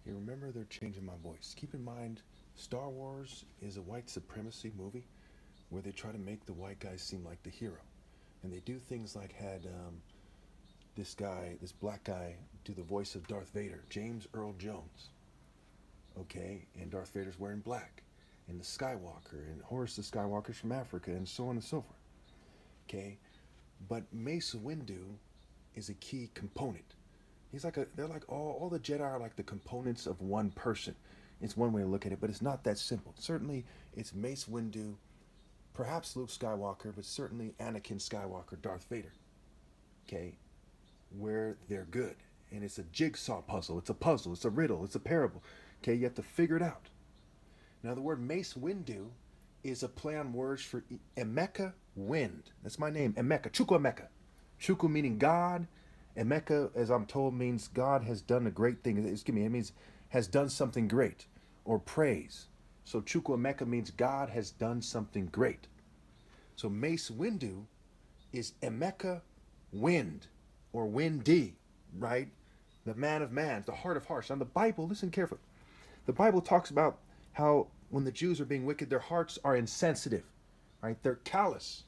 You remember they're changing my voice. Keep in mind, Star Wars is a white supremacy movie where they try to make the white guy seem like the hero. And they do things like had this black guy, do the voice of Darth Vader, James Earl Jones. Okay, and Darth Vader's wearing black. And the Skywalker, and Horus the Skywalker's from Africa, and so on and so forth. Okay, but Mace Windu is a key component. They're like all the Jedi are like the components of one person. It's one way to look at it, but it's not that simple. Certainly, it's Mace Windu, perhaps Luke Skywalker, but certainly Anakin Skywalker, Darth Vader. Okay, where they're good, and it's a jigsaw puzzle. It's a puzzle. It's a riddle. It's a parable. Okay, you have to figure it out. Now, the word Mace Windu is a play on words for Emeka, wind. That's my name, Emeka, Chukwu Emeka. Chukwu meaning God. Emeka, as I'm told, means God has done a great thing. It means has done something great, or praise. So Chukwu Emeka means God has done something great. So Mace Windu is Emeka, wind, or windy, right? The man of man, the heart of hearts. Now the Bible, listen carefully. The Bible talks about how when the Jews are being wicked, their hearts are insensitive, right? They're callous.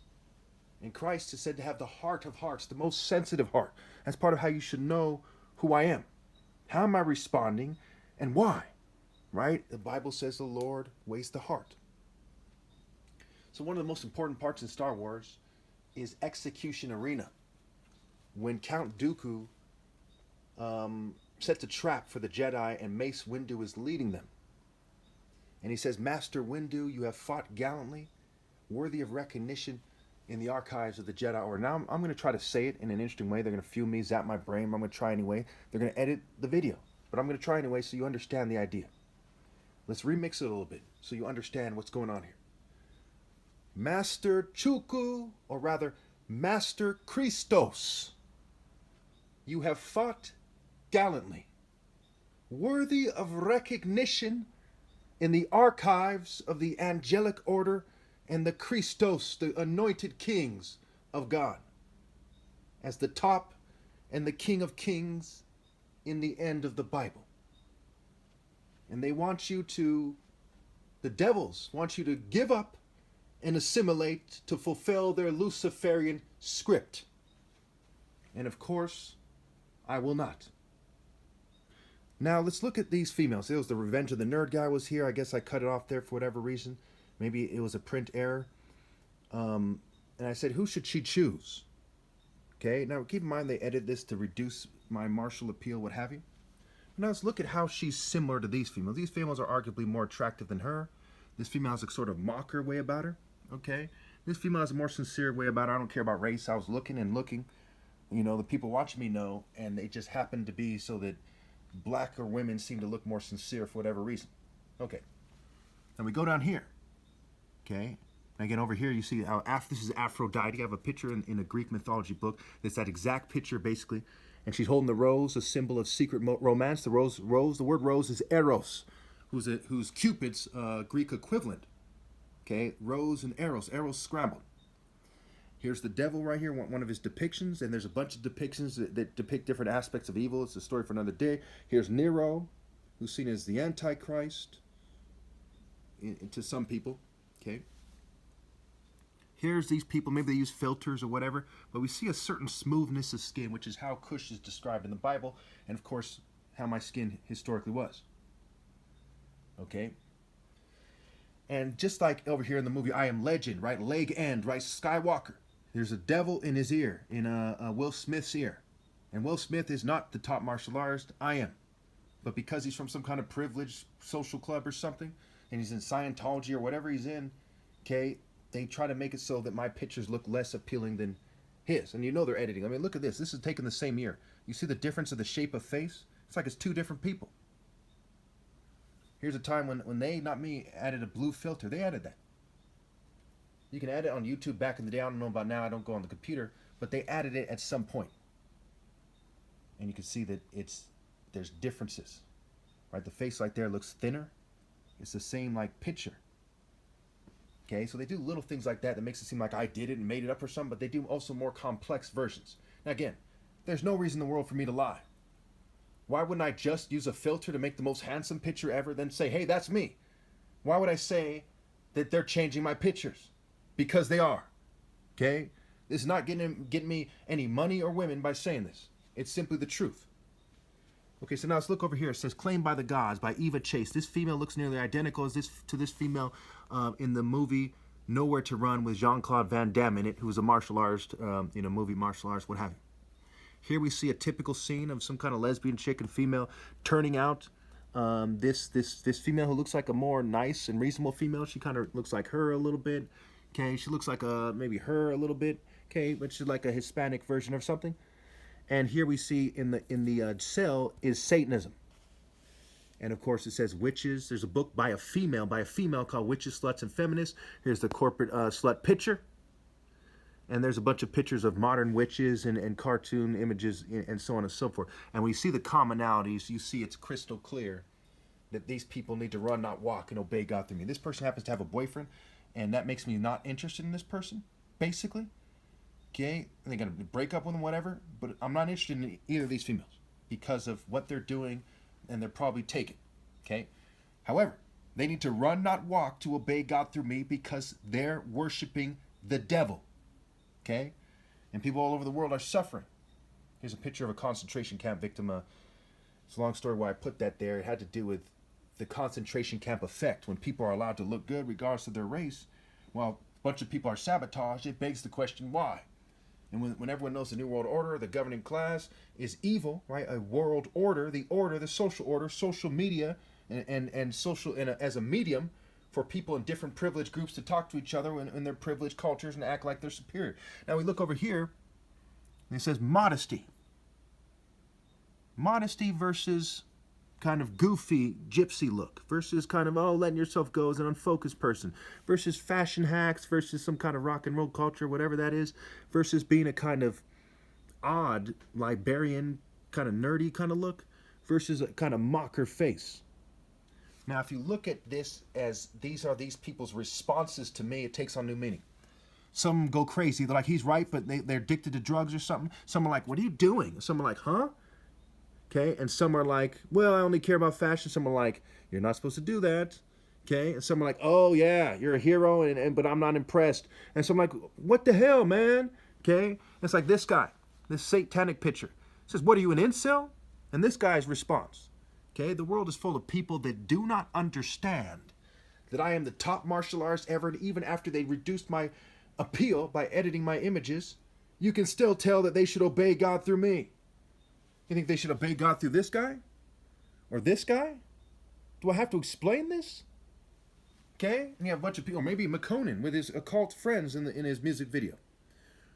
And Christ is said to have the heart of hearts, the most sensitive heart. That's part of how you should know who I am. How am I responding and why? Right? The Bible says the Lord weighs the heart. So one of the most important parts in Star Wars is Execution Arena. When Count Dooku sets a trap for the Jedi and Mace Windu is leading them. And he says, Master Windu, you have fought gallantly, worthy of recognition in the archives of the Jedi Order. Now I'm going to try to say it in an interesting way. They're going to fume me, zap my brain. I'm going to try anyway. They're going to edit the video. But I'm going to try anyway so you understand the idea. Let's remix it a little bit so you understand what's going on here. Master Chukwu, or rather, Master Christos, you have fought gallantly, worthy of recognition in the archives of the angelic order and the Christos, the anointed kings of God, as the top and the King of Kings in the end of the Bible. And they want you to, the devils want you to give up and assimilate to fulfill their Luciferian script. And of course, I will not. Now let's look at these females. It was the Revenge of the Nerd guy was here. I guess I cut it off there for whatever reason. Maybe it was a print error. And I said, who should she choose? Okay, now keep in mind they edited this to reduce my martial appeal, what have you. Now let's look at how she's similar to these females. These females are arguably more attractive than her. This female has a sort of mocker way about her. Okay, this female has a more sincere way about her. I don't care about race. I was looking and looking. You know, the people watching me know, and they just happened to be so that blacker women seem to look more sincere for whatever reason. Okay, now we go down here. Okay, and again over here you see how this is Aphrodite. I have a picture in a Greek mythology book. It's that exact picture basically, and she's holding the rose, a symbol of secret romance. The rose. The word rose is eros, who's Cupid's Greek equivalent. Okay, rose and eros scrambled. Here's the devil right here, one of his depictions, and there's a bunch of depictions that depict different aspects of evil. It's a story for another day. Here's Nero, who's seen as the Antichrist to some people. Okay. Here's these people, maybe they use filters or whatever, but we see a certain smoothness of skin, which is how Cush is described in the Bible, and of course, how my skin historically was. Okay. And just like over here in the movie I Am Legend, right? Leg End, right? Skywalker. There's a devil in his ear, in Will Smith's ear. And Will Smith is not the top martial artist. I am. But because he's from some kind of privileged social club or something, and he's in Scientology or whatever he's in, okay, they try to make it so that my pictures look less appealing than his. And you know they're editing. I mean, look at this. This is taken the same year. You see the difference of the shape of face? It's like it's two different people. Here's a time when they, not me, added a blue filter. They added that. You can add it on YouTube back in the day. I don't know about now. I don't go on the computer. But they added it at some point. And you can see that there's differences. Right? The face right there looks thinner. It's the same like picture. Okay, so they do little things like that makes it seem like I did it and made it up or something, but they do also more complex versions. Now again, there's no reason in the world for me to lie. Why wouldn't I just use a filter to make the most handsome picture ever, then say, hey, that's me? Why would I say that they're changing my pictures? Because they are. Okay? This is not getting me any money or women by saying this. It's simply the truth. Okay, so now let's look over here. It says, Claimed by the Gods by Eva Chase. This female looks nearly identical as this female in the movie Nowhere to Run with Jean-Claude Van Damme in it, who was a martial artist, movie martial arts, what have you. Here we see a typical scene of some kind of lesbian chick and female turning out this female who looks like a more nice and reasonable female. She kind of looks like her a little bit. Okay, she looks like maybe her a little bit. Okay, but she's like a Hispanic version of something. And here we see in the cell is Satanism. And of course it says witches. There's a book by a female called Witches, Sluts, and Feminists. Here's the corporate slut picture. And there's a bunch of pictures of modern witches and cartoon images and so on and so forth. And when you see the commonalities, you see it's crystal clear that these people need to run, not walk, and obey God through me. This person happens to have a boyfriend, and that makes me not interested in this person, basically. Okay, they're going to break up with them, whatever, but I'm not interested in either of these females because of what they're doing, and they're probably taken. Okay, however, they need to run, not walk, to obey God through me because they're worshiping the devil. Okay, and people all over the world are suffering. Here's a picture of a concentration camp victim. It's a long story why I put that there. It had to do with the concentration camp effect. When people are allowed to look good regardless of their race, while a bunch of people are sabotaged, it begs the question, why? And when everyone knows the New World Order, the governing class is evil, right? A world order, the social media, and social as a medium for people in different privileged groups to talk to each other in their privileged cultures and act like they're superior. Now we look over here, and it says modesty. Modesty versus kind of goofy gypsy look versus kind of, letting yourself go as an unfocused person versus fashion hacks versus some kind of rock and roll culture, whatever that is, versus being a kind of odd librarian, kind of nerdy kind of look versus a kind of mocker face. Now, if you look at this as these are these people's responses to me, it takes on new meaning. Some go crazy. They're like, he's right, but they're addicted to drugs or something. Some are like, what are you doing? Some are like, huh? Okay, and some are like, well, I only care about fashion. Some are like, you're not supposed to do that. Okay, and some are like, oh yeah, you're a hero, but I'm not impressed. And some are like, what the hell, man? Okay, and it's like this guy, this satanic picture. Says, what are you, an incel? And this guy's response. Okay, the world is full of people that do not understand that I am the top martial artist ever, and even after they reduced my appeal by editing my images, you can still tell that they should obey God through me. You think they should obey God through this guy? Or this guy? Do I have to explain this? Okay? And you have a bunch of people, or maybe McConan with his occult friends in his music video.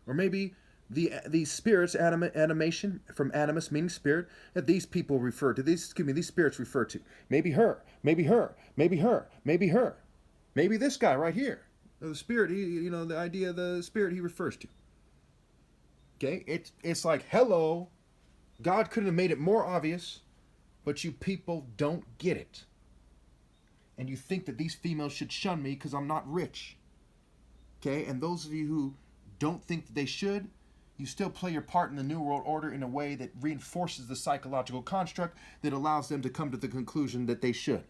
Or maybe the spirits animation from animus meaning spirit that these people refer to, these spirits refer to. Maybe her, maybe her, maybe her, maybe her. Maybe this guy right here. The spirit, the idea of the spirit he refers to. Okay? It's like, hello. God couldn't have made it more obvious, but you people don't get it. And you think that these females should shun me because I'm not rich. Okay? And those of you who don't think that they should, you still play your part in the New World Order in a way that reinforces the psychological construct that allows them to come to the conclusion that they should.